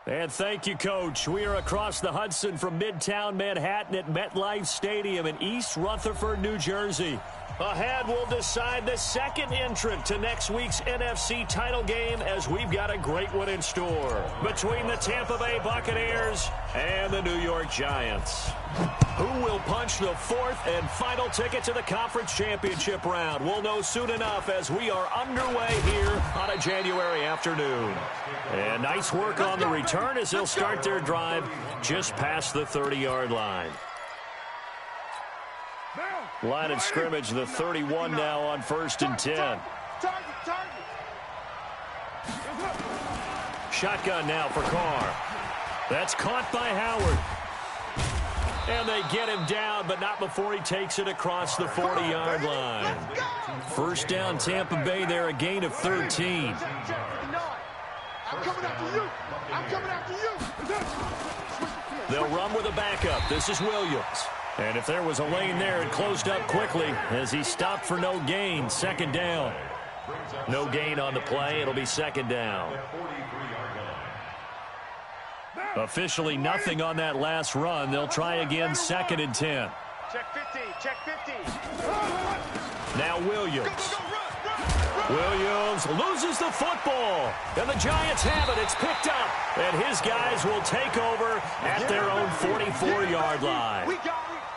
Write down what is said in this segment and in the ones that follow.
And thank you, Coach. We are across the Hudson from Midtown Manhattan at MetLife Stadium in East Rutherford, New Jersey. Ahead, we'll decide the second entrant to next week's NFC title game as we've got a great one in store between the Tampa Bay Buccaneers and the New York Giants. Who will punch the fourth and final ticket to the conference championship round? We'll know soon enough as we are underway here on a January afternoon. And nice work on the return as they'll start their drive just past the 30-yard line. Line of scrimmage, the 31 now on 1st and 10. Shotgun now for Carr. That's caught by Howard. And they get him down, but not before he takes it across the 40-yard line. First down, Tampa Bay there, a gain of 13. I'm coming after you. I'm coming after you. They'll run with a backup. This is Williams. And if there was a lane there, it closed up quickly as he stopped for no gain. Second down. No gain on the play. It'll be second down. Officially nothing on that last run. They'll try again, 2nd and 10. Check 15. Check 15. Now Williams. Williams loses the football. And the Giants have it. It's picked up. And his guys will take over at their own 44-yard line.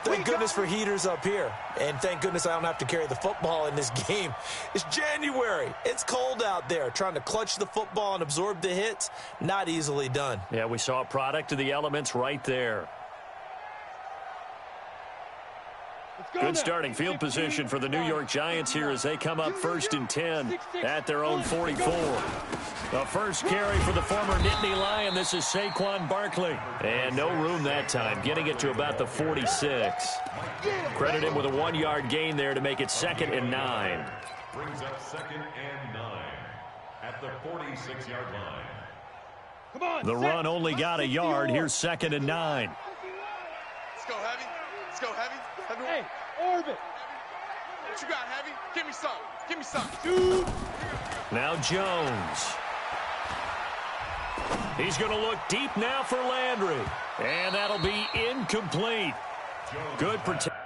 Thank goodness for heaters up here. And thank goodness I don't have to carry the football in this game. It's January. It's cold out there. Trying to clutch the football and absorb the hits, not easily done. Yeah, we saw a product of the elements right there. Good starting field position for the New York Giants here as they come up 1st and 10 at their own 44. The first carry for the former Nittany Lion. This is Saquon Barkley. And no room that time, getting it to about the 46. Credit him with a 1-yard gain there to make it 2nd and 9. Brings up 2nd and 9 at the 46-yard line. Come on. The run only got a yard. Here's 2nd and 9. Let's go, Heavy. Let's go, Heavy. Hey, Orbit. What you got, Heavy? Give me some. Give me some. Dude. Now Jones. He's going to look deep now for Landry. And that'll be incomplete. Good protection.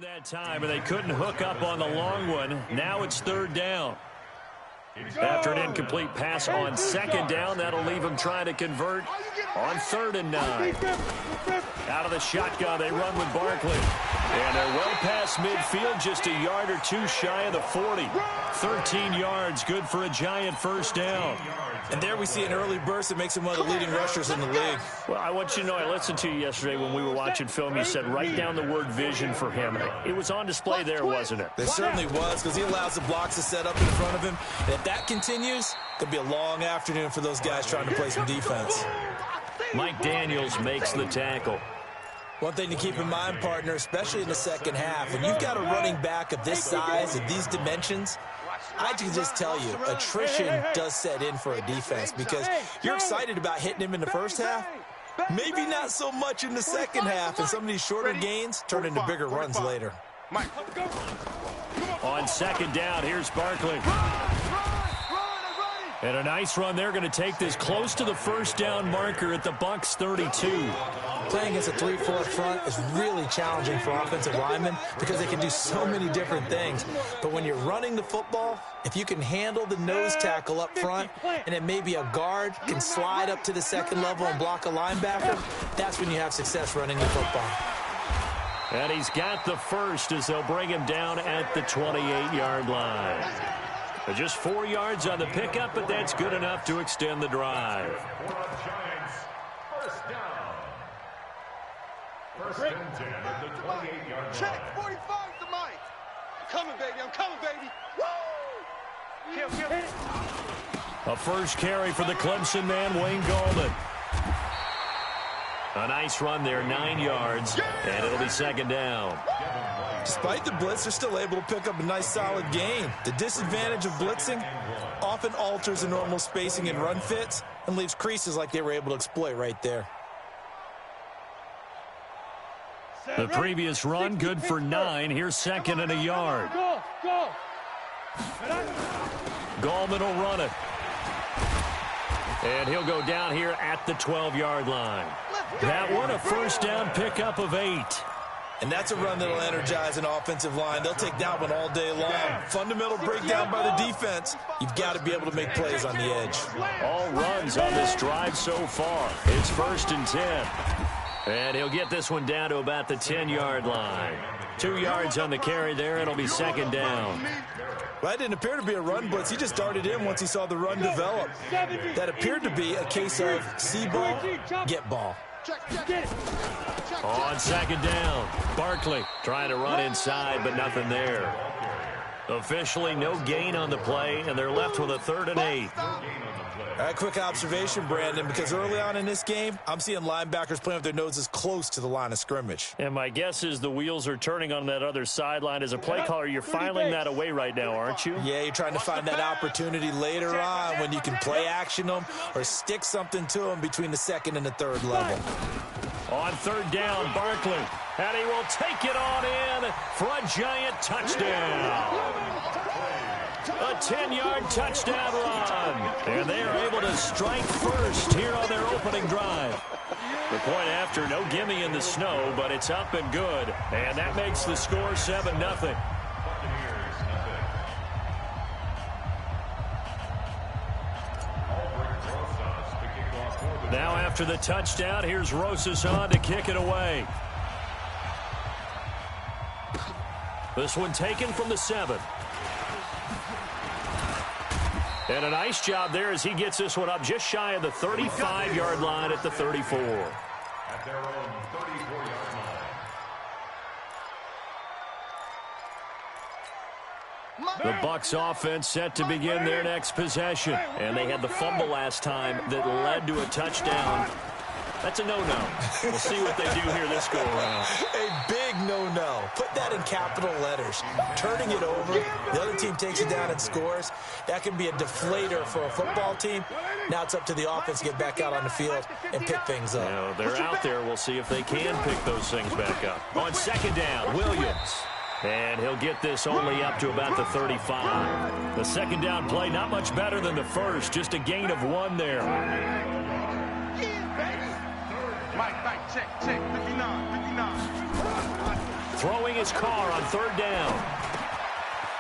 That time, and they couldn't hook up on the long one. Now it's 3rd down. After an incomplete pass on 2nd down, that'll leave them trying to convert on 3rd and 9. Out of the shotgun, they run with Barkley. And they're well past midfield, just a yard or two shy of the 40. 13 yards, good for a Giant first down. And there we see an early burst that makes him one of the leading rushers in the league. Well, I want you to know, I listened to you yesterday when we were watching film. You said write down the word vision for him. It was on display there, wasn't it? It certainly was, because he allows the blocks to set up in front of him. And if that continues, it'll be a long afternoon for those guys trying to play some defense. Mike Daniels makes the tackle. One thing to keep in mind, partner, especially in the second half, when you've got a running back of this size and these dimensions, I can just tell you, attrition does set in for a defense because you're excited about hitting him in the first half. Maybe not so much in the second half, and some of these shorter gains turn into bigger runs later. On 2nd down, here's Barkley. And a nice run. They're going to take this close to the first down marker at the Bucs 32. Playing against a 3-4 front is really challenging for offensive linemen because they can do so many different things. But when you're running the football, if you can handle the nose tackle up front and then maybe a guard can slide up to the second level and block a linebacker, that's when you have success running the football. And he's got the first as they'll bring him down at the 28-yard line. Just 4 yards on the pickup, but that's good enough to extend the drive. First down. 1st and 10 at the 28-yard line. Check 45 to Mike. I'm coming, baby. I'm coming, baby. Woo! Kill. A first carry for the Clemson man, Wayne Gallman. A nice run there, 9 yards, and it'll be second down. Despite the blitz, they're still able to pick up a nice, solid gain. The disadvantage of blitzing often alters the normal spacing and run fits and leaves creases like they were able to exploit right there. The previous run, good for 9. Here's second and a yard. Gallman will run it. And he'll go down here at the 12-yard line. That one, a first down pickup of 8. And that's a run that'll energize an offensive line. They'll take that one all day long. Fundamental breakdown by the defense. You've got to be able to make plays on the edge. All runs on this drive so far. It's first and 10. And he'll get this one down to about the 10-yard line. 2 yards on the carry there. It'll be second down. Well, that didn't appear to be a run blitz. He just darted in once he saw the run develop. That appeared to be a case of see ball, get ball. On second down, Barkley trying to run inside, but nothing there. Officially no gain on the play, and they're left with a 3rd and 8. All right, quick observation, Brandon, because early on in this game, I'm seeing linebackers playing with their noses close to the line of scrimmage. And my guess is the wheels are turning on that other sideline. As a play caller, you're filing that away right now, aren't you? Yeah, you're trying to find that opportunity later on when you can play action them or stick something to them between the 2nd and the 3rd level. On 3rd down, Barkley, and he will take it on in for a giant touchdown. A 10-yard touchdown run. And they are able to strike first here on their opening drive. The point after, no gimme in the snow, but it's up and good. And that makes the score 7-0. Now after the touchdown, here's Rosas on to kick it away. This one taken from the 7. And a nice job there as he gets this one up just shy of the 35-yard line at the 34. At their own 34-yard line. The Bucs offense set to begin their next possession. And they had the fumble last time that led to a touchdown. That's a no-no. We'll see what they do here this go-around. A big no-no. Put that in capital letters. Turning it over, the other team takes it down and scores. That can be a deflator for a football team. Now it's up to the offense to get back out on the field and pick things up. Now, they're out there. We'll see if they can pick those things back up. On second down, Williams. And he'll get this only up to about the 35. The second down play, not much better than the first. Just a gain of 1 there. Mike, check, 59. Throwing his car on 3rd down.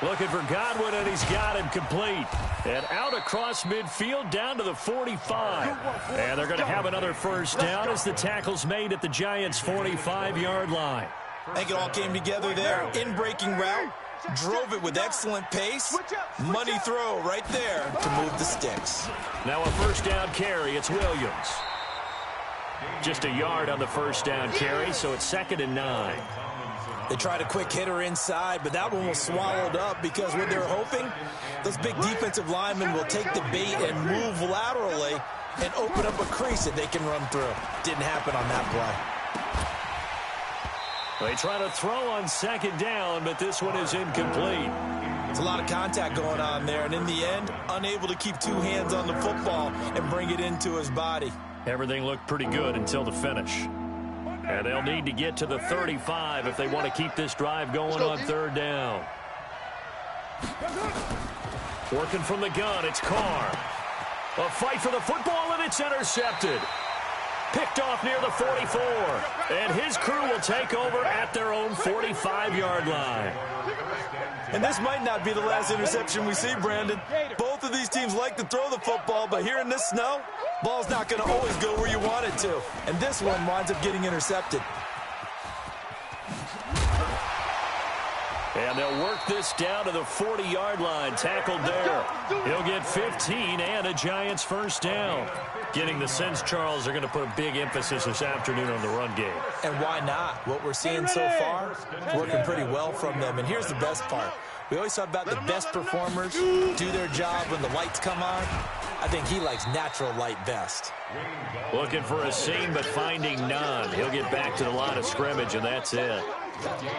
Looking for Godwin, and he's got him complete. And out across midfield down to the 45. And they're going to have another first down as the tackle's made at the Giants' 45-yard line. I think it all came together there. In-breaking route. Drove it with excellent pace. Money throw right there to move the sticks. Now a first down carry. It's Williams. Just a yard on the first down carry, so it's 2nd and 9. They tried a quick hitter inside, but that one was swallowed up because what they're hoping, those big defensive linemen will take the bait and move laterally and open up a crease that they can run through. Didn't happen on that play. They try to throw on second down, but this one is incomplete. There's a lot of contact going on there, and in the end, unable to keep 2 hands on the football and bring it into his body. Everything looked pretty good until the finish. And they'll need to get to the 35 if they want to keep this drive going on 3rd down. Working from the gun, it's Carr. A fight for the football, and it's intercepted. Picked off near the 44. And his crew will take over at their own 45-yard line. And this might not be the last interception we see, Brandon. Both of these teams like to throw the football, but here in this snow, ball's not going to always go where you want it to. And this one winds up getting intercepted. And they'll work this down to the 40-yard line. Tackled there. He'll get 15 and a Giants first down. Getting the sense, Charles, they're going to put a big emphasis this afternoon on the run game. And why not? What we're seeing so far is working pretty well from them. And here's the best part. We always talk about the best performers do their job when the lights come on. I think he likes natural light best. Looking for a seam, but finding none. He'll get back to the line of scrimmage, and that's it. Second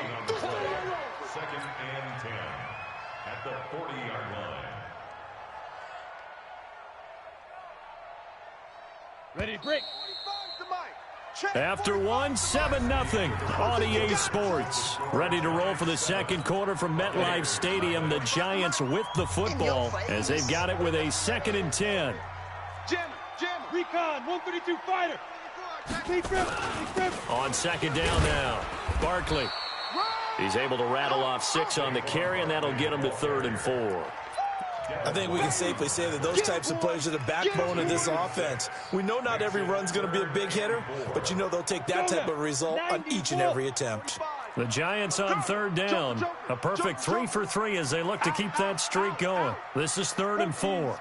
and 10 at the 40-yard line. Ready to break. After one, 7-0 on EA Sports. Ready to roll for the second quarter from MetLife Stadium. The Giants with the football as they've got it with a 2nd and 10. Recon, 132 fighter. On second down now, Barkley. He's able to rattle off 6 on the carry, and that'll get him to 3rd and 4. I think we can safely say that those types of plays are the backbone of this offense. We know not every run's going to be a big hitter, but you know they'll take that type of result on each and every attempt. The Giants on 3rd down. A perfect 3 for 3 as they look to keep that streak going. This is 3rd and 4.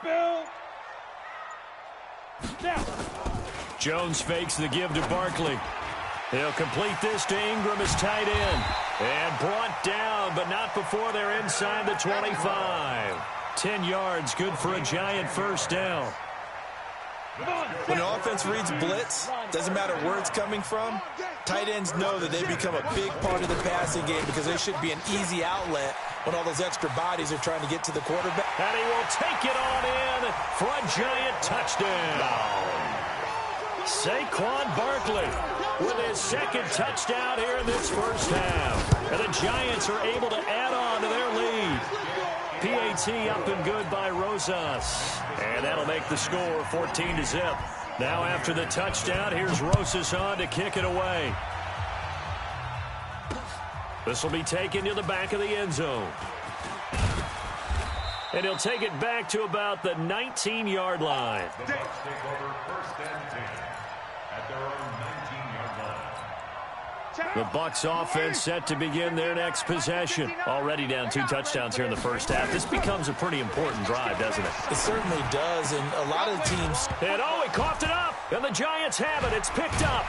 Jones fakes the give to Barkley. He'll complete this to Ingram as tight end. And brought down, but not before they're inside the 25. 10 yards, good for a Giant first down. When an offense reads blitz, doesn't matter where it's coming from, tight ends know that they become a big part of the passing game because they should be an easy outlet when all those extra bodies are trying to get to the quarterback. And he will take it on in for a Giant touchdown. Saquon Barkley with his 2nd touchdown here in this first half. And the Giants are able to add on to their lead. PAT up and good by Rosas. And that'll make the score 14-0. Now after the touchdown, here's Rosas on to kick it away. This will be taken to the back of the end zone. And he'll take it back to about the 19-yard line. The Bucs take over 1st and 10 at their own 19-yard line. The Bucs offense set to begin their next possession. Already down 2 touchdowns here in the first half. This becomes a pretty important drive, doesn't it? It certainly does, and a lot of teams... And he coughed it up, and the Giants have it. It's picked up.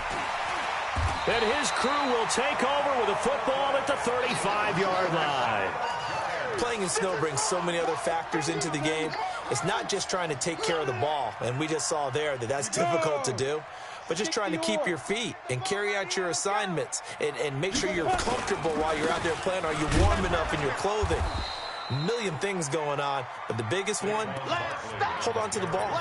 And his crew will take over with a football at the 35-yard line. Playing in snow brings so many other factors into the game. It's not just trying to take care of the ball, and we just saw there that that's difficult to do, but just trying to keep your feet and carry out your assignments and make sure you're comfortable while you're out there playing. Are you warm enough in your clothing? A million things going on, but the biggest one, hold on to the ball.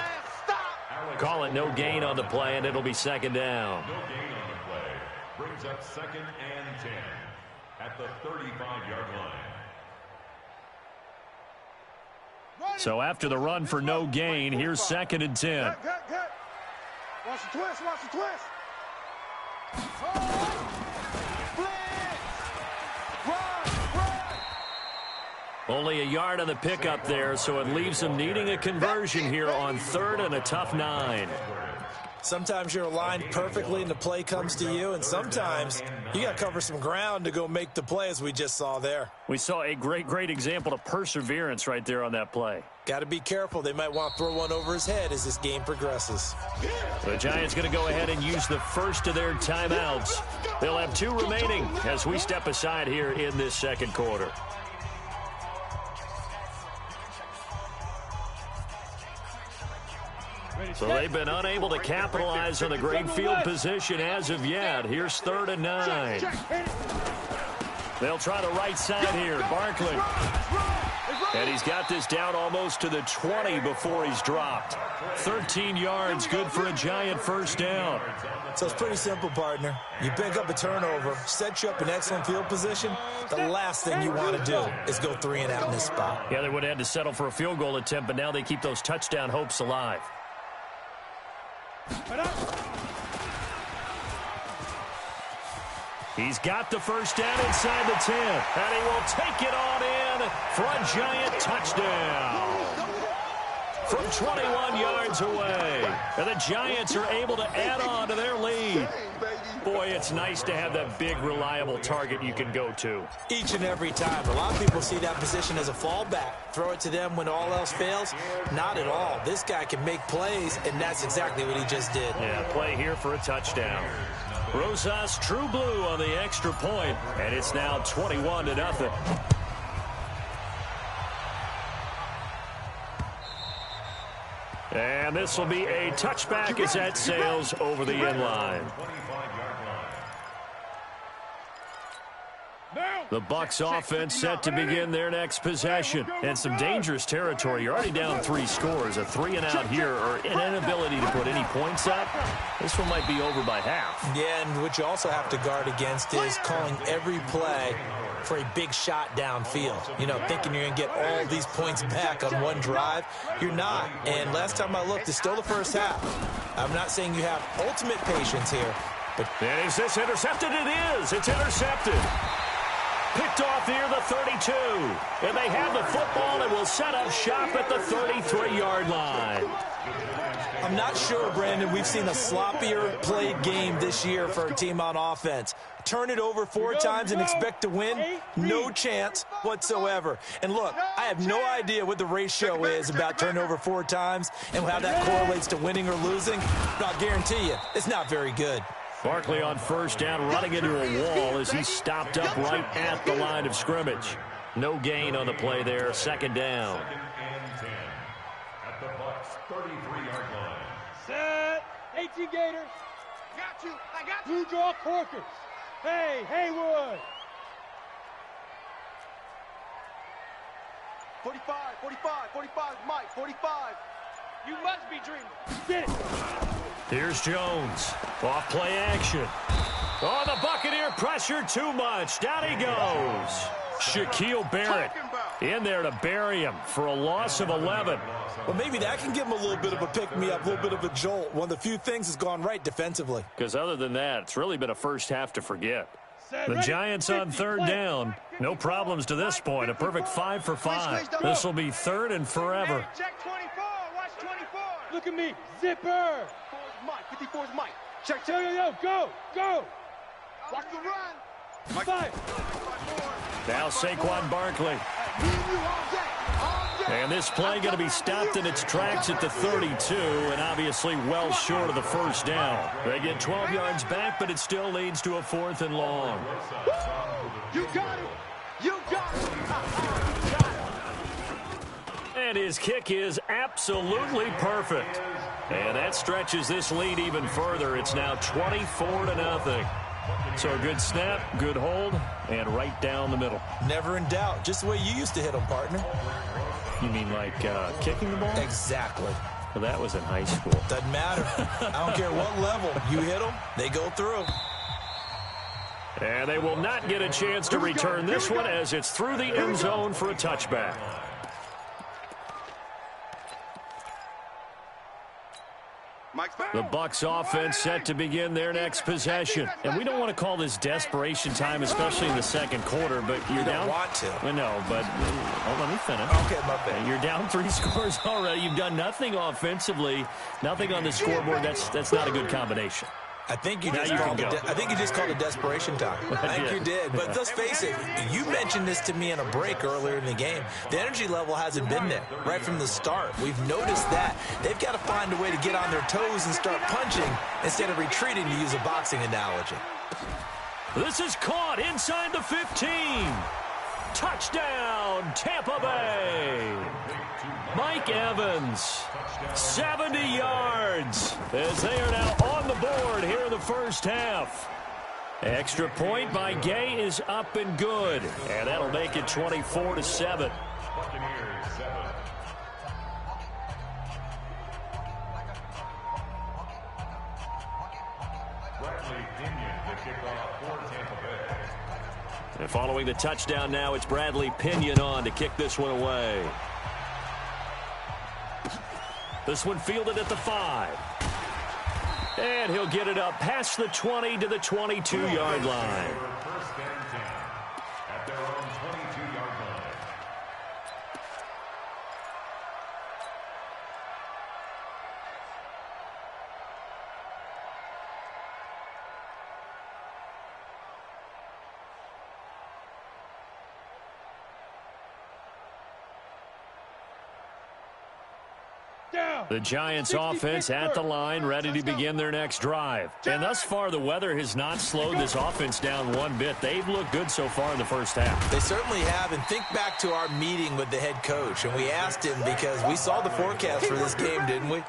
Call it no gain on the play, and it'll be 2nd down. No gain on the play. Brings up 2nd and 10 at the 35-yard line. So after the run for no gain, here's 2nd and 10. Watch the twist, watch the twist. Only a yard on the pickup there, so it leaves them needing a conversion here on 3rd and a tough 9. Sometimes you're aligned perfectly and the play comes to you, and sometimes you got to cover some ground to go make the play, as we just saw there. We saw a great example of perseverance right there on that play. Got to be careful. They might want to throw one over his head as this game progresses. The Giants going to go ahead and use the first of their timeouts. They'll have 2 remaining as we step aside here in this second quarter. So they've been unable to capitalize on the great field position as of yet. Here's 3rd and 9. They'll try the right side here. Barkley. And he's got this down almost to the 20 before he's dropped. 13 yards, good for a Giant first down. So it's pretty simple, partner. You pick up a turnover, set you up in excellent field position. The last thing you want to do is go 3 and out in this spot. Yeah, they would have had to settle for a field goal attempt, but now they keep those touchdown hopes alive. He's got the first down inside the 10, and he will take it on in for a Giant touchdown from 21 yards away. And the Giants are able to add on to their lead. Boy, it's nice to have that big, reliable target you can go to. Each and every time. A lot of people see that position as a fallback. Throw it to them when all else fails. Not at all. This guy can make plays, and that's exactly what he just did. Yeah, play here for a touchdown. Rosas true blue on the extra point, and it's now 21-0. And this will be a touchback as that sails over the end line. The Bucs offense set to begin their next possession. And some dangerous territory. You're already down 3 scores. A 3-and-out here or an inability to put any points up. This one might be over by half. Yeah, and what you also have to guard against is calling every play for a big shot downfield. You know, thinking you're going to get all these points back on one drive. You're not. And last time I looked, it's still the first half. I'm not saying you have ultimate patience here. But and is this intercepted? It is. It's intercepted. Picked off near the 32. And they have the football and will set up shop at the 33-yard line. I'm not sure, Brandon, we've seen a sloppier played game this year for a team on offense. Turn it over 4 times and expect to win? No chance whatsoever. And look, I have no idea what the ratio is about turning over 4 times and how that correlates to winning or losing. But I'll guarantee you, it's not very good. Barkley on first down, running into a wall as he stopped up right at the line of scrimmage. No gain on the play there, second down. Second and 10 at the Bucs' 33-yard line. Set. 18 Gators. Got you. I got you. Blue draw Corkers. Hey, Haywood. 45, 45, Mike, 45. You must be dreaming. Get it. Here's Jones. Off play action. Oh, the Buccaneer pressure too much. Down he goes. Shaquille Barrett in there to bury him for a loss of 11. Well, maybe that can give him a little bit of a pick-me-up, a little bit of a jolt. One of the few things has gone right defensively. Because other than that, it's really been a first half to forget. The Giants on third down. No problems to this point. A perfect 5 for 5. This will be third and forever. Check 24. Watch 24. Look at me. Zipper. 54's Mike. Check. Yo. Go. Watch the run. 5. Now Saquon Barkley. And this play going to be stopped in its tracks at the 32, and obviously well short of the first down. They get 12 yards back, but it still leads to a 4th and long. You got it. You got it. And his kick is absolutely perfect. And that stretches this lead even further. It's now 24-0. So a good snap, good hold, and right down the middle. Never in doubt. Just the way you used to hit them, partner. You mean like kicking the ball? Exactly. Well, that was in high school. Doesn't matter. I don't care what level. You hit them, they go through. And they will not get a chance to return this one as it's through the end zone for a touchback. The Bucs offense set to begin their next possession. And we don't want to call this desperation time, especially in the second quarter, but you're down. You don't want to. Well, no, but let me finish. Okay, my bad. You're down 3 scores already. You've done nothing offensively, nothing on the scoreboard. That's not a good combination. I think you Now just you called can it. go. I think you just called it desperation time. I think you did. But let's face it. You mentioned this to me in a break earlier in the game. The energy level hasn't been there right from the start. We've noticed that they've got to find a way to get on their toes and start punching instead of retreating, to use a boxing analogy. This is caught inside the 15. Touchdown, Tampa Bay. Mike Evans, 70 yards, as they are now on the board here in the first half. Extra point by Gay is up and good, and that'll make it 24-7. Buccaneers 7. Bradley Pinion to kick off for Tampa Bay. And following the touchdown now, it's Bradley Pinion on to kick this one away. This one fielded at the 5. And he'll get it up past the 20 to the 22-yard line. First and 10 at their own 22-yard line. The Giants offense at the line, ready to begin their next drive. And thus far, the weather has not slowed this offense down one bit. They've looked good so far in the first half. They certainly have. And think back to our meeting with the head coach. And we asked him, because we saw the forecast for this game, didn't we?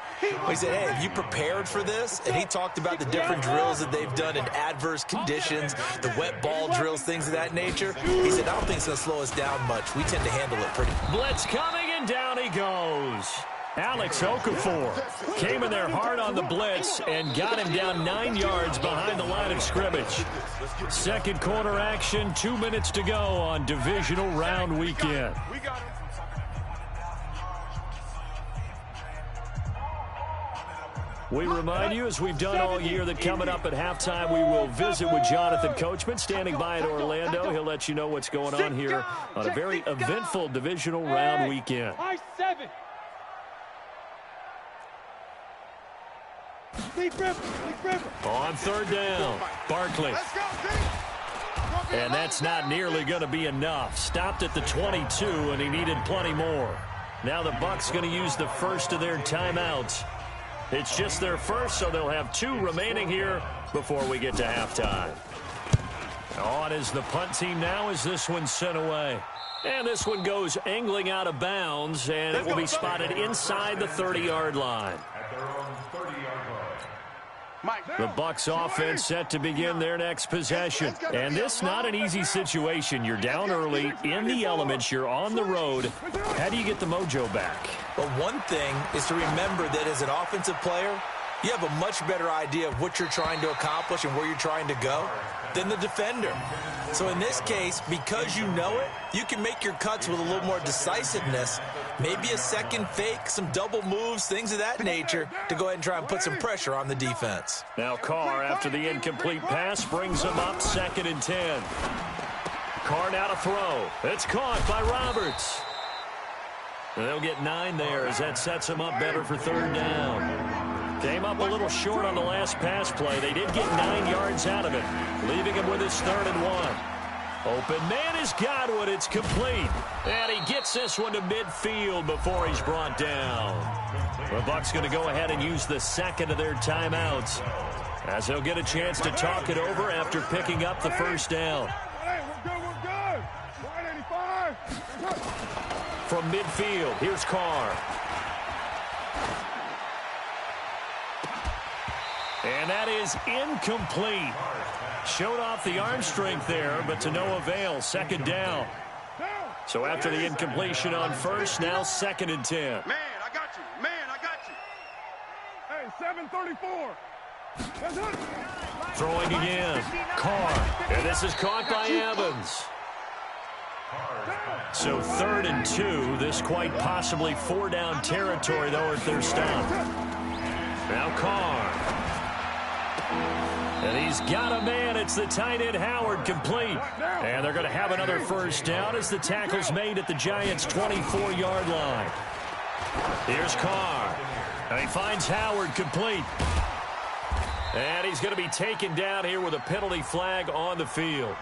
We said, hey, have you prepared for this? And he talked about the different drills that they've done in adverse conditions, the wet ball drills, things of that nature. He said, I don't think it's going to slow us down much. We tend to handle it pretty. Blitz coming, and down he goes. Alex Okafor came in there hard on the blitz and got him down 9 yards behind the line of scrimmage. Second quarter action, 2 minutes to go on divisional round weekend. We remind you, as we've done all year, that coming up at halftime, we will visit with Jonathan Coachman, standing by in Orlando. He'll let you know what's going on here on a very eventful divisional round weekend. On third down, Barkley. And that's not nearly going to be enough. Stopped at the 22, and he needed plenty more. Now the Bucs going to use the first of their timeouts. It's just their first, so they'll have 2 remaining here before we get to halftime. On is the punt team now as this one's sent away. And this one goes angling out of bounds, and it will be spotted inside the 30-yard line. The Bucs offense set to begin their next possession. And this not an easy situation. You're down early, in the elements, you're on the road. How do you get the mojo back? Well, one thing is to remember that as an offensive player, you have a much better idea of what you're trying to accomplish and where you're trying to go than the defender. So in this case, because you know it, you can make your cuts with a little more decisiveness, maybe a second fake, some double moves, things of that nature, to go ahead and try and put some pressure on the defense. Now Carr, after the incomplete pass, brings him up 2nd and 10. Carr now to throw. It's caught by Roberts. They'll get 9 there as that sets him up better for 3rd down. Came up a little short on the last pass play. They did get 9 yards out of it, leaving him with his 3rd and 1. Open man is Godwin. It's complete. And he gets this one to midfield before he's brought down. The Bucs going to go ahead and use the second of their timeouts, as they'll get a chance to talk it over after picking up the first down. From midfield, here's Carr. And that is incomplete. Showed off the arm strength there, but to no avail. 2nd down. So after the incompletion on first, now 2nd and 10. Man, I got you. Man, I got you. Hey, 734. Throwing again. Carr. And this is caught by Evans. So 3rd and 2. This quite possibly 4-down territory, though, if they're stopped. Now Carr. And he's got a man. It's the tight end Howard, complete. And they're going to have another first down as the tackle's made at the Giants' 24-yard line. Here's Carr. And he finds Howard, complete. And he's going to be taken down here with a penalty flag on the field.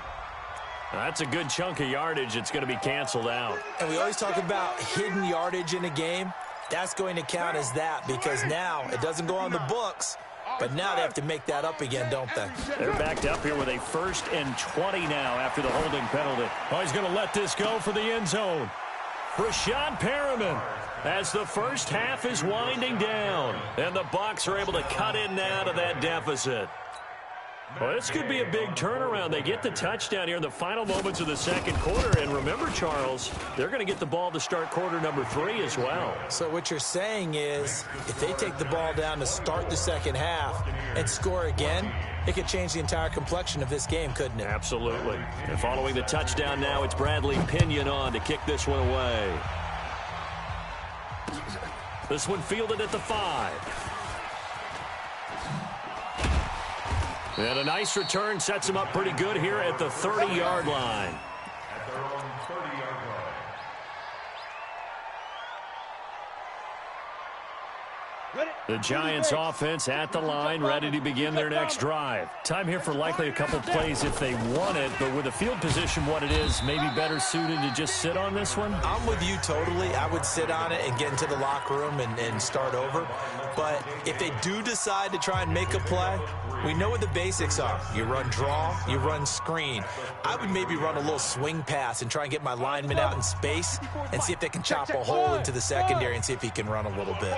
That's a good chunk of yardage. It's going to be canceled out. And we always talk about hidden yardage in a game. That's going to count as that, because now it doesn't go on the books. But now they have to make that up again, don't they? They're backed up here with a 1st and 20 now after the holding penalty. Oh, he's going to let this go for the end zone. Rashad Perriman, as the first half is winding down. And the Bucs are able to cut in now to that deficit. Well, this could be a big turnaround. They get the touchdown here in the final moments of the second quarter. And remember, Charles, they're going to get the ball to start quarter number 3 as well. So what you're saying is, if they take the ball down to start the second half and score again, it could change the entire complexion of this game, couldn't it? Absolutely. And following the touchdown now, it's Bradley Pinion on to kick this one away. This one fielded at the 5. And a nice return sets him up pretty good here at the 30-yard line. At their own 30-yard line. Ready? The Giants offense at the line, ready to begin their next drive. Time here for likely a couple plays if they want it, but with the field position what it is, maybe better suited to just sit on this one? I'm with you totally. I would sit on it and get into the locker room and start over. But if they do decide to try and make a play, we know what the basics are. You run draw, you run screen. I would maybe run a little swing pass and try and get my lineman out in space and see if they can chop a hole into the secondary and see if he can run a little bit.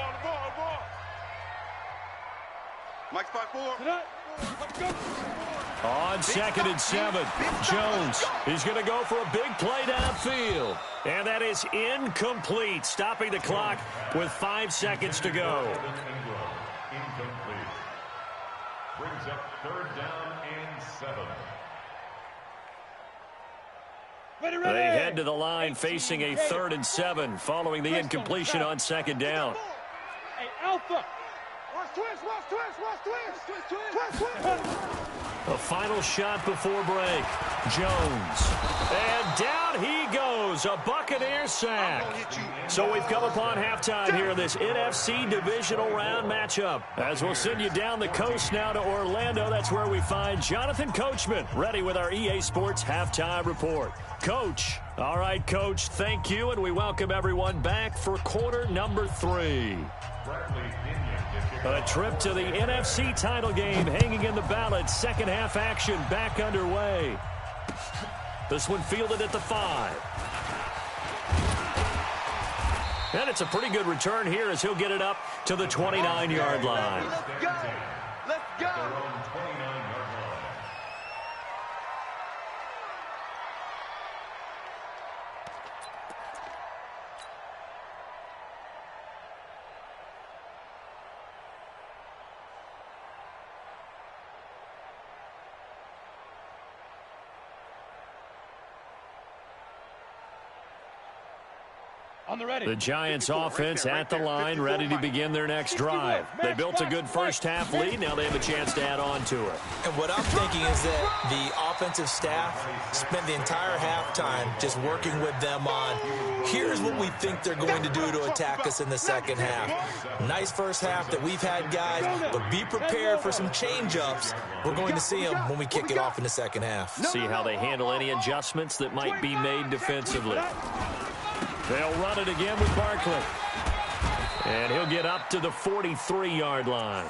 Mike's 5-4. On 2nd and 7, Jones. He's going to go for a big play downfield. And that is incomplete, stopping the clock with 5 seconds to go. Incomplete. Brings up 3rd down and 7. They head to the line facing a 3rd and 7 following the incompletion on 2nd down. Hey, Alpha. A final shot before break. Jones. And down he goes. A Buccaneer sack. So we've come upon halftime here in this NFC divisional round matchup. As we'll send you down the coast now to Orlando. That's where we find Jonathan Coachman ready with our EA Sports halftime report. Coach. All right, Coach. Thank you. And we welcome everyone back for quarter number 3. A trip to the NFC title game hanging in the balance. Second half action back underway. This one fielded at the 5. And it's a pretty good return here as he'll get it up to the 29-yard line. Let's go. Let's go. The Giants offense at the line, ready to begin their next drive. They built a good first half lead. Now they have a chance to add on to it. And what I'm thinking is that the offensive staff spent the entire halftime just working with them on, here's what we think they're going to do to attack us in the second half. Nice first half that we've had, guys, but be prepared for some change-ups. We're going to see them when we kick it off in the second half. See how they handle any adjustments that might be made defensively. They'll run it again with Barkley. And he'll get up to the 43-yard line.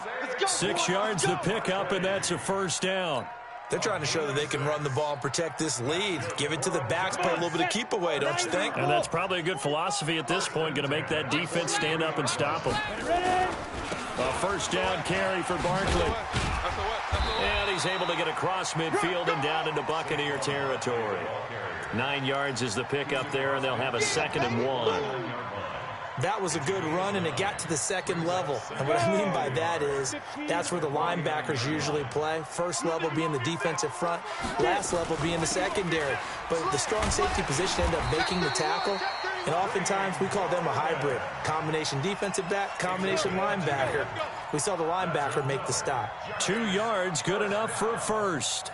6 yards to pick up, and that's a first down. They're trying to show that they can run the ball and protect this lead. Give it to the backs, play a little bit of keep away, don't you think? And that's probably a good philosophy at this point, going to make that defense stand up and stop them. A first down carry for Barkley. And he's able to get across midfield and down into Buccaneer territory. 9 yards is the pickup there, and they'll have a 2nd and 1. That was a good run, and it got to the second level. And what I mean by that is that's where the linebackers usually play. First level being the defensive front, last level being the secondary. But the strong safety position ended up making the tackle, and oftentimes we call them a hybrid. Combination defensive back, combination linebacker. We saw the linebacker make the stop. 2 yards, good enough for a first.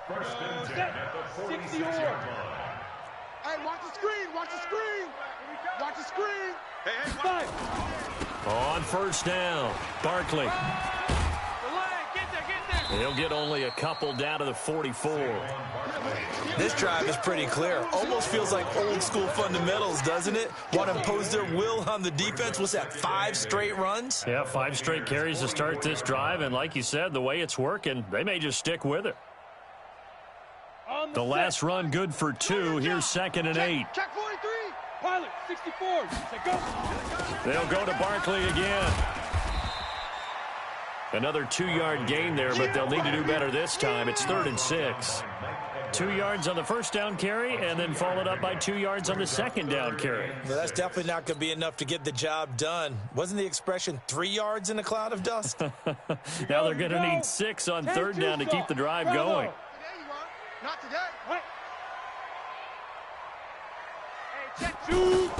First and 10 at the 46-yard line. Hey, watch the screen. Watch the screen. Watch the screen. Hey, On first down, Barkley. He'll get only a couple down to the 44. This drive is pretty clear. Almost feels like old school fundamentals, doesn't it? Want to impose their will on the defense. What's that, 5 straight runs? Yeah, 5 straight carries to start this drive. And like you said, the way it's working, they may just stick with it. The last run good for 2. Here's 2nd and 8. Check 43. Pilot, 64. Go. They'll go to Barkley again. Another 2-yard gain there, but they'll need to do better this time. It's 3rd and 6. 2 yards on the first down carry, and then followed up by 2 yards on the second down carry. Well, that's definitely not going to be enough to get the job done. Wasn't the expression 3 yards in a cloud of dust? Now they're going to need 6 on 3rd down to keep the drive going. Not today. Check 2.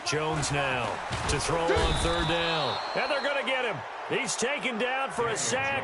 Jones now to throw on 3rd down. And they're going to get him. He's taken down for a sack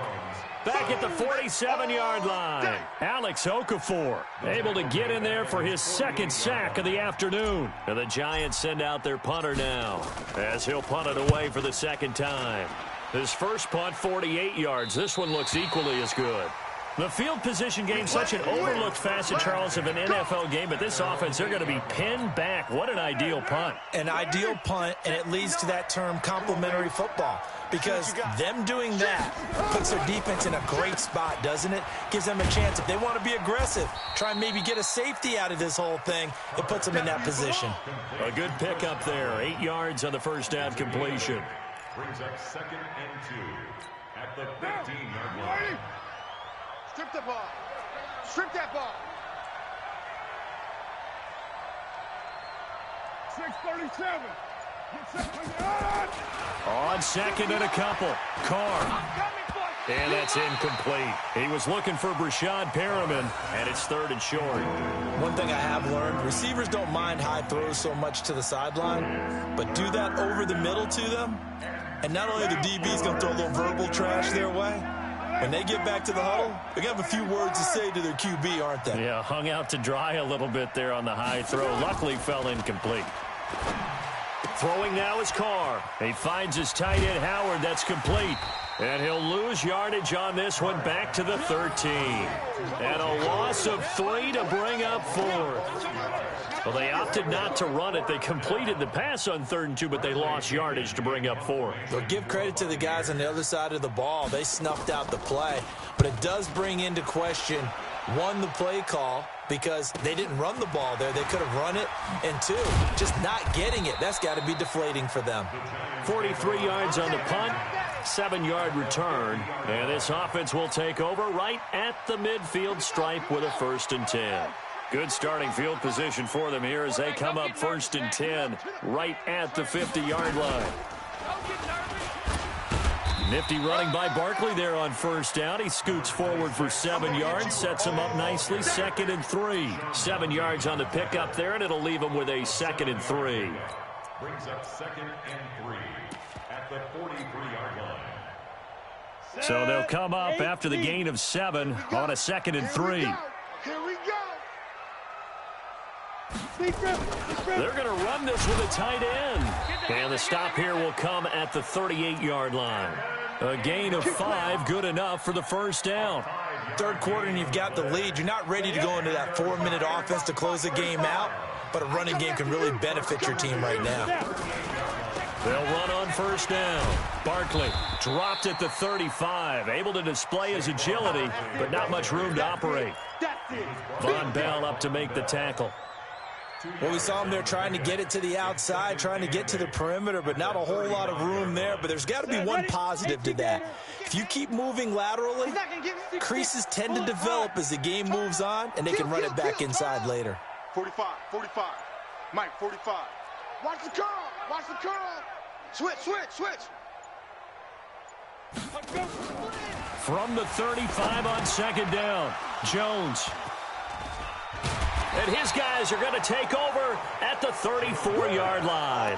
back at the 47-yard line. Alex Okafor able to get in there for his 2nd sack of the afternoon. And the Giants send out their punter now as he'll punt it away for the 2nd time. His first punt, 48 yards. This one looks equally as good. The field position game, such an overlooked facet, Charles, of an NFL game, but this offense, they're going to be pinned back. What an ideal punt. An ideal punt, and it leads to that term complementary football, because them doing that puts their defense in a great spot, doesn't it? Gives them a chance. If they want to be aggressive, try and maybe get a safety out of this whole thing, it puts them in that position. A good pickup there. 8 yards on the first down completion. Brings up 2nd and 2 at the 15-yard line. Strip the ball. Strip that ball. 637. On second and a couple. Carr. And that's incomplete. He was looking for Brashad Perriman, and it's 3rd and short. One thing I have learned, receivers don't mind high throws so much to the sideline, but do that over the middle to them, and not only the DB's going to throw a little verbal trash their way, when they get back to the huddle, they're going to have a few words to say to their QB, aren't they? Yeah, hung out to dry a little bit there on the high throw. Luckily fell incomplete. Throwing now is Carr. He finds his tight end Howard. That's complete. And he'll lose yardage on this one, back to the 13. And a loss of 3 to bring up 4. Well, they opted not to run it. They completed the pass on 3rd and 2, but they lost yardage to bring up 4. Well, give credit to the guys on the other side of the ball. They snuffed out the play. But it does bring into question, 1, the play call, because they didn't run the ball there. They could have run it. And 2, just not getting it. That's got to be deflating for them. 43 yards on the punt, 7-yard return. And this offense will take over right at the midfield stripe with a 1st and 10. Good starting field position for them here as they come up 1st and 10 right at the 50-yard line. Nifty running by Barkley there on 1st down. He scoots forward for 7 yards, sets him up nicely. 2nd and 3. 7 yards on the pickup there, and it'll leave him with a 2nd and 3. Brings up 2nd and 3 at the 43-yard line. So they'll come up after the gain of 7 on a 2nd and 3. Here we go. They're going to run this with a tight end. And the stop here will come at the 38-yard line. A gain of 5, good enough for the 1st down. 3rd quarter and you've got the lead. You're not ready to go into that 4-minute offense to close the game out, but a running game can really benefit your team right now. They'll run on 1st down. Barkley dropped at the 35, able to display his agility, but not much room to operate. Von Bell up to make the tackle. Well, we saw him there trying to get it to the outside, trying to get to the perimeter, but not a whole lot of room there. But there's got to be one positive to that. If you keep moving laterally, creases tend to develop as the game moves on, and they can run it back inside later. 45, 45. Mike, 45. Watch the curl. Watch the curl. Switch, switch, switch. From the 35 on 2nd down, Jones. And his guys are going to take over at the 34-yard line.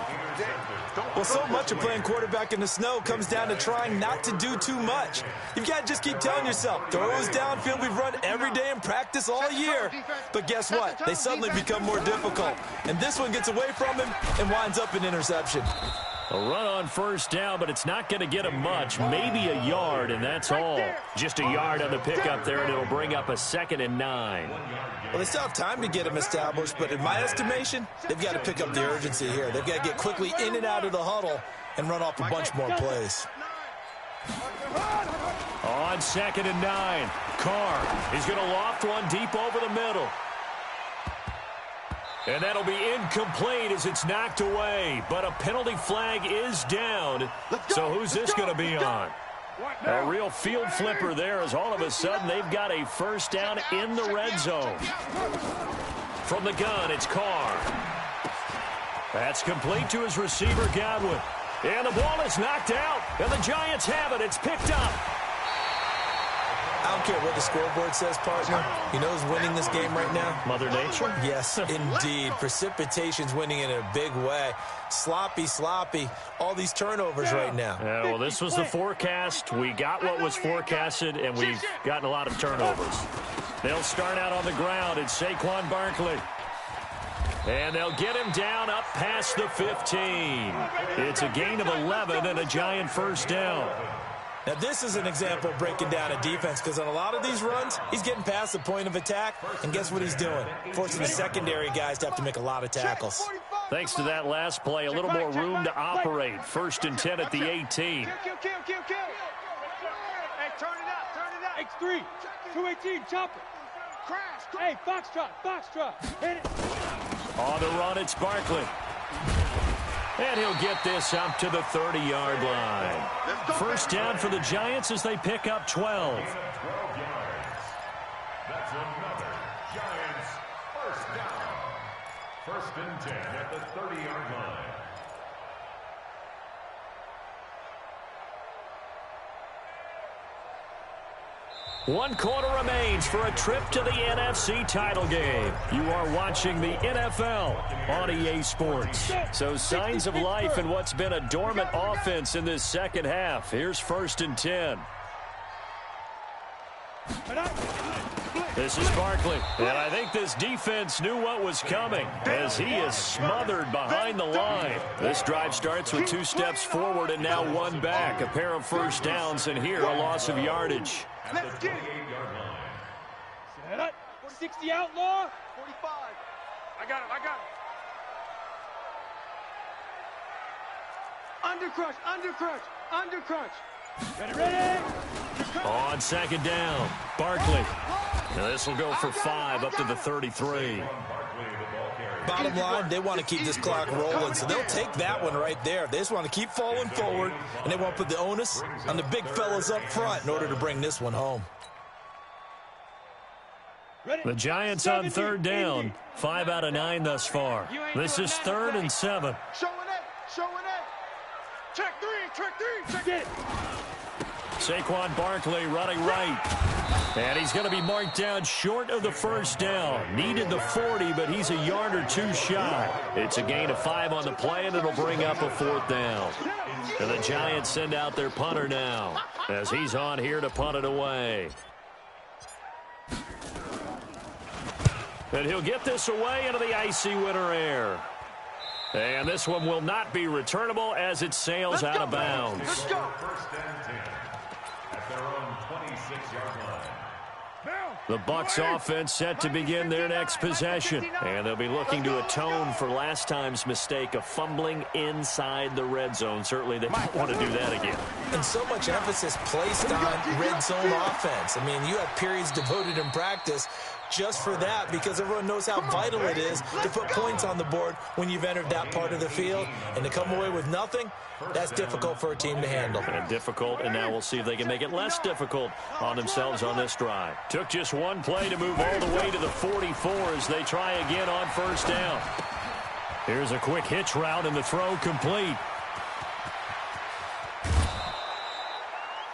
Well, so much of playing quarterback in the snow comes down to trying not to do too much. You've got to just keep telling yourself, throws downfield we've run every day in practice all year. But guess what? They suddenly become more difficult. And this one gets away from him and winds up an interception. A run on 1st down, but it's not going to get him much. Maybe a yard, and that's all. Just a yard on the pickup there, and it'll bring up a 2nd and 9. Well, they still have time to get him established, but in my estimation, they've got to pick up the urgency here. They've got to get quickly in and out of the huddle and run off a bunch more plays. On 2nd and 9, Carr. He's going to loft one deep over the middle. And that'll be incomplete as it's knocked away. But a penalty flag is down. So who's this going to be on? A real field flipper there as all of a sudden they've got a 1st down in the red zone. From the gun, it's Carr. That's complete to his receiver, Godwin. And the ball is knocked out. And the Giants have it. It's picked up. I don't care what the scoreboard says, partner. You know who's winning this game right now? Mother Nature? Yes, indeed. Precipitation's winning in a big way. Sloppy, sloppy. All these turnovers right now. Yeah, well, this was the forecast. We got what was forecasted, and we've gotten a lot of turnovers. They'll start out on the ground. It's Saquon Barkley. And they'll get him down up past the 15. It's a gain of 11 and a Giant first down. Now, this is an example of breaking down a defense, because on a lot of these runs, he's getting past the point of attack, and guess what he's doing? Forcing the secondary guys to have to make a lot of tackles. Thanks to that last play, a little more room to operate. 1st and 10 at the 18. Kill. Hey, turn it up. X3, 218, chop it. Crash. Hey, Foxtrot. Hit it. On the run, it's Barkley. And he'll get this up to the 30-yard line. First down for the Giants as they pick up 12. That's another Giants first down. 1st and 10 at the 30-yard line. One quarter remains for a trip to the NFC title game. You are watching the NFL on EA Sports. So signs of life in what's been a dormant offense in this second half. Here's 1st and 10. This is Barkley, and I think this defense knew what was coming as he is smothered behind the line. This drive starts with 2 steps forward and now 1 back. A pair of first downs, and here a loss of yardage. Let's get it. Set up. 60 outlaw. 45. I got it. Undercrunch. Ready. On 2nd down, Barkley. Now this will go for 5 up to the 33. Bottom line, they want to keep this clock rolling, so they'll take that one right there. They just want to keep falling forward, and they want to put the onus on the big fellas up front in order to bring this one home. The Giants on 3rd down, 5 out of 9 thus far. This is 3rd and 7. Showing it. Check three. Get it. Saquon Barkley running right. And he's going to be marked down short of the first down. Needed the 40, but he's a yard or 2 shy. It's a gain of 5 on the play, and it'll bring up a 4th down. And the Giants send out their punter now as he's on here to punt it away. And he'll get this away into the icy winter air. And this one will not be returnable as it sails out of bounds. Let's go. 1st and 10 at their own 26-yard line. The Bucs offense set to begin their next possession. And they'll be looking to atone for last time's mistake of fumbling inside the red zone. Certainly they don't want to do that again. And so much emphasis placed on red zone offense. I mean, you have periods devoted in practice just for that, because everyone knows how vital it is to put points on the board when you've entered that part of the field. And to come away with nothing, that's difficult for a team to handle. And difficult, and now we'll see if they can make it less difficult on themselves on this drive. Took just one play to move all the way to the 44 as they try again on 1st down. Here's a quick hitch route, and the throw complete.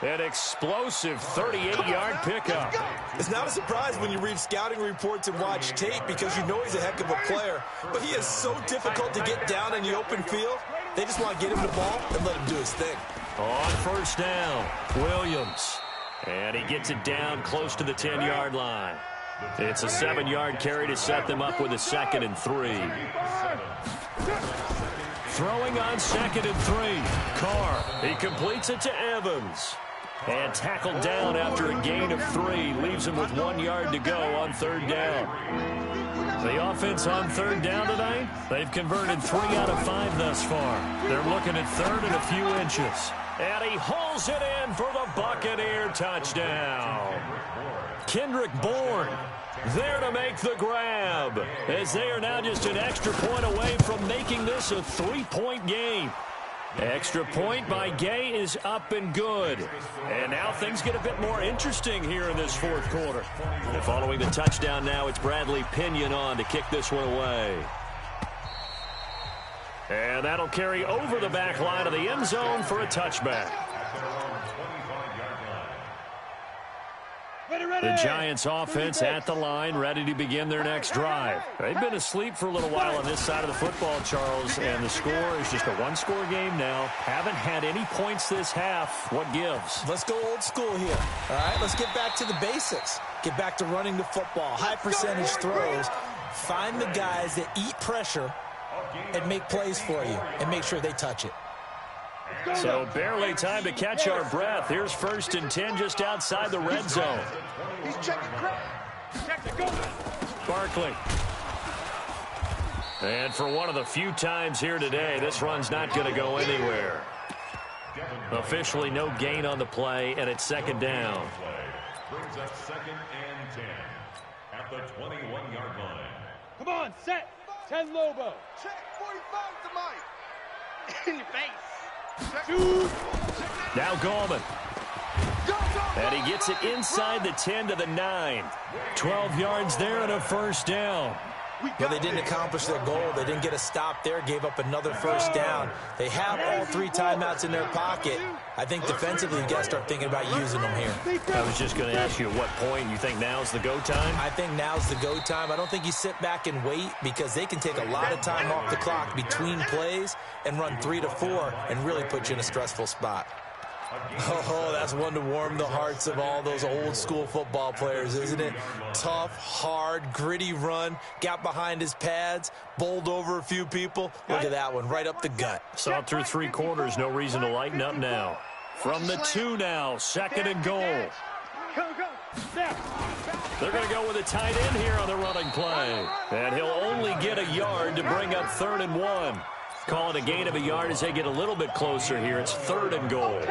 An explosive 38-yard pickup. It's not a surprise when you read scouting reports and watch tape, because you know he's a heck of a player. But he is so difficult to get down in the open field. They just want to get him the ball and let him do his thing. On 1st down, Williams. And he gets it down close to the 10-yard line. It's a 7-yard carry to set them up with a 2nd and 3. Throwing on 2nd and 3. Carr. He completes it to Evans. And tackled down after a gain of 3. Leaves him with 1 yard to go on 3rd down. The offense on 3rd down tonight, they've converted 3 out of 5 thus far. They're looking at 3rd and a few inches. And he hauls it in for the Buccaneer touchdown. Kendrick Bourne there to make the grab, as they are now just an extra point away from making this a 3-point game. Extra point by Gay is up and good. And now things get a bit more interesting here in this 4th quarter. And following the touchdown now, it's Bradley Pinion on to kick this one away. And that'll carry over the back line of the end zone for a touchback. The Giants offense at the line, ready to begin their next drive. They've been asleep for a little while on this side of the football, Charles, and the score is just a 1-score game now. Haven't had any points this half. What gives? Let's go old school here. All right, let's get back to the basics. Get back to running the football, high percentage throws, Find the guys that eat pressure and make plays for you and make sure they touch it. So barely time to catch our breath. Here's 1st and 10 just outside the red zone. He's checking crap. Check the goal. Barkley. And for one of the few times here today, this run's not going to go anywhere. Officially no gain on the play, and it's 2nd down. Brings up 2nd and 10 at the 21-yard line. Come on, set. 10 Lobo. Check 45 to Mike. In your face. Shoot. Now Gallman. And he gets it inside the 10 to the 9. 12 yards there and a 1st down. Well, they didn't accomplish their goal. They didn't get a stop there, gave up another 1st down. They have all 3 timeouts in their pocket. I think defensively, you got to start thinking about using them here. I was just going to ask you at what point you think now's the go time? I think now's the go time. I don't think you sit back and wait because they can take a lot of time off the clock between plays and run 3 to 4 and really put you in a stressful spot. Oh, that's one to warm the hearts of all those old school football players, isn't it? Tough, hard, gritty run, got behind his pads, bowled over a few people. Look at that one, right up the gut. Saw it through 3 quarters, no reason to lighten up now. From the 2 now, 2nd and goal. They're going to go with a tight end here on the running play. And he'll only get a yard to bring up 3rd and 1. Call it a gain of a yard as they get a little bit closer here. It's 3rd and goal.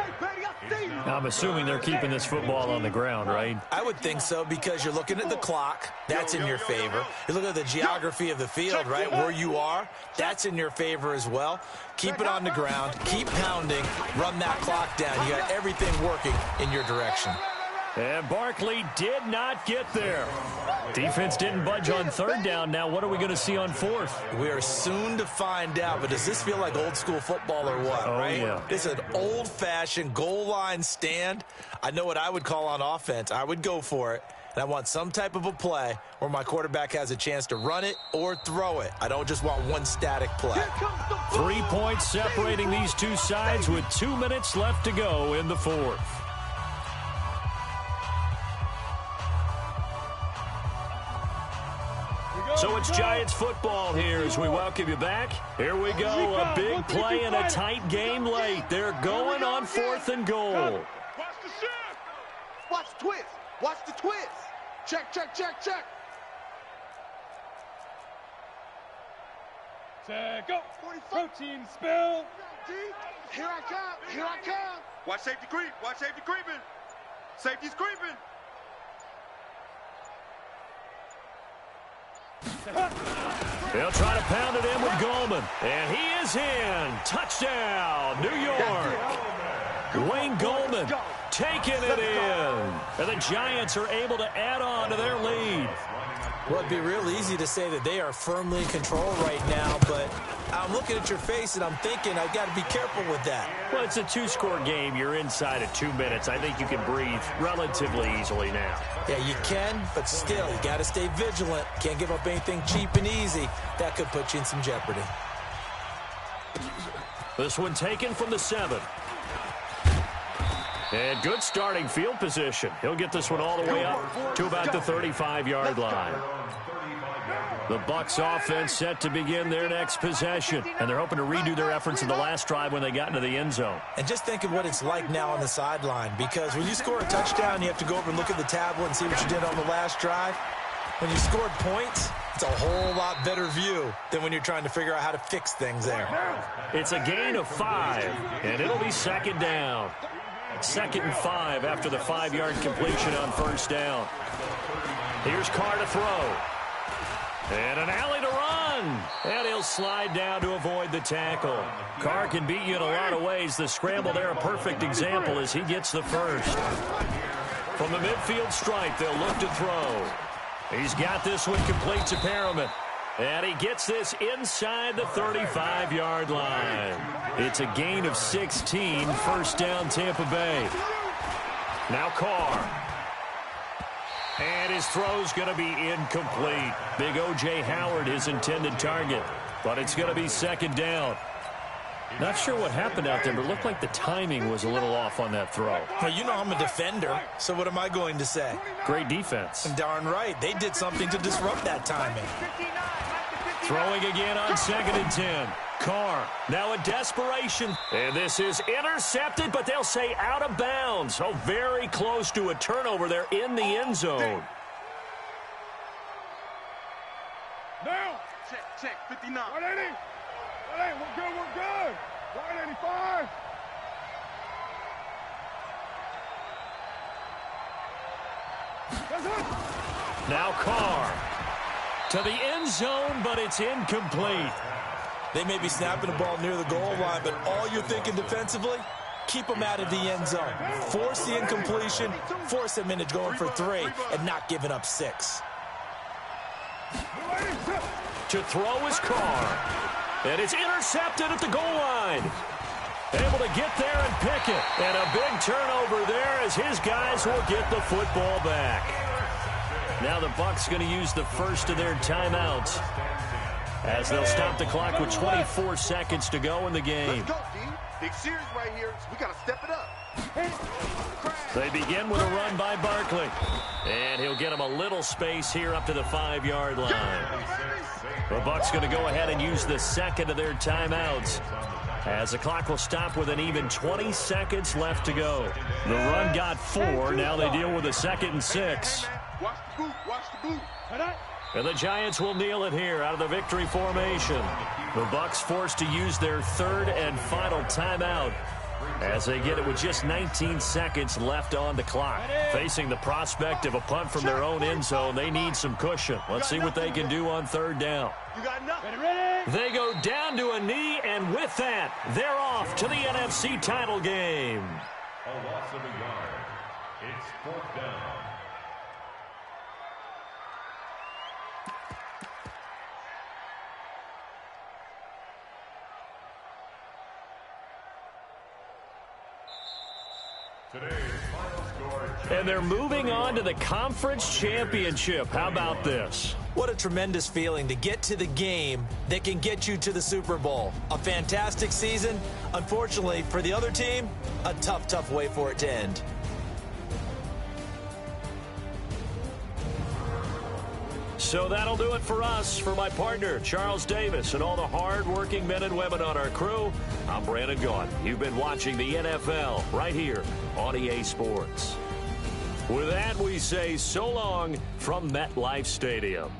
I'm assuming they're keeping this football on the ground, right? I would think so because you're looking at the clock. That's in your favor. You look at the geography of the field, right, where you are. That's in your favor as well. Keep it on the ground. Keep pounding. Run that clock down. You got everything working in your direction. And Barkley did not get there. Defense didn't budge on 3rd down. Now what are we going to see on 4th? We are soon to find out, but does this feel like old school football or what, right? Yeah. This is an old-fashioned goal line stand. I know what I would call on offense. I would go for it, and I want some type of a play where my quarterback has a chance to run it or throw it. I don't just want one static play. 3 points separating these two sides with 2 minutes left to go in the 4th. So it's Giants football here as we welcome you back. Here we go, a big play and a tight game late. They're going on 4th and goal. Watch the shift. Watch the twist. Watch the twist. Check, check, check, check. Set, go. Protein spill. Here I come. Here I come. Watch safety creep. Watch safety creeping. Safety's creeping. They'll try to pound it in with Gallman. And he is in. Touchdown, New York. Wayne Gallman taking it in. And the Giants are able to add on to their lead. Well, it'd be real easy to say that they are firmly in control right now, but I'm looking at your face and I'm thinking I've got to be careful with that. Well, it's a 2-score game. You're inside of 2 minutes. I think you can breathe relatively easily now. Yeah, you can, but still, you got to stay vigilant. Can't give up anything cheap and easy. That could put you in some jeopardy. This one taken from the 7. And good starting field position. He'll get this one all the way up to about the 35-yard line. The Bucs offense set to begin their next possession. And they're hoping to redo their efforts in the last drive when they got into the end zone. And just think of what it's like now on the sideline. Because when you score a touchdown, you have to go over and look at the tablet and see what you did on the last drive. When you scored points, it's a whole lot better view than when you're trying to figure out how to fix things there. It's a gain of 5, and it'll be 2nd down. 2nd and 5 after the 5-yard completion on 1st down. Here's Carr to throw. And an alley to run. And he'll slide down to avoid the tackle. Carr can beat you in a lot of ways. The scramble there, a perfect example as he gets the first. From the midfield stripe, they'll look to throw. He's got this one complete to Perriman. And he gets this inside the 35-yard line. It's a gain of 16, 1st down Tampa Bay. Now Carr. And his throw's going to be incomplete. Big O.J. Howard, his intended target. But it's going to be 2nd down. Not sure what happened out there, but it looked like the timing was a little off on that throw. Well, you know I'm a defender, so what am I going to say? Great defense. And darn right, they did something to disrupt that timing. Throwing again on 2nd and 10. Carr, now in desperation. And this is intercepted, but they'll say out of bounds. Oh, very close to a turnover there in the end zone. Now. Check, 59. 180. 180, we're good. 185. That's it. Now Carr to the end zone, but it's incomplete. They may be snapping the ball near the goal line, but all you're thinking defensively, keep them out of the end zone. Force the incompletion, force them into going for 3, and not giving up 6. To throw is Carr. And it's intercepted at the goal line. Able to get there and pick it. And a big turnover there as his guys will get the football back. Now the Bucs going to use the first of their timeouts as they'll stop the clock with 24 seconds to go in the game. Let's go, D. Big series right here, so we got to step it up. They begin with a run by Barkley. And he'll get him a little space here up to the 5-yard line. The Bucs going to go ahead and use the second of their timeouts as the clock will stop with an even 20 seconds left to go. The run got 4. Now they deal with a 2nd and 6. Watch the boot, watch the boot. And the Giants will kneel it here out of the victory formation. The Bucs forced to use their third and final timeout as they get it with just 19 seconds left on the clock. Facing the prospect of a punt from their own end zone, they need some cushion. Let's see what they can do on 3rd down. You got enough. Ready? They go down to a knee, and with that, they're off to the NFC title game. A loss of a yard. It's 4th down. And they're moving on to the conference championship. How about this? What a tremendous feeling to get to the game that can get you to the Super Bowl. A fantastic season. Unfortunately, for the other team, a tough way for it to end. So that'll do it for us. For my partner, Charles Davis, and all the hard-working men and women on our crew, I'm Brandon Gaudin. You've been watching the NFL right here on EA Sports. With that, we say so long from MetLife Stadium.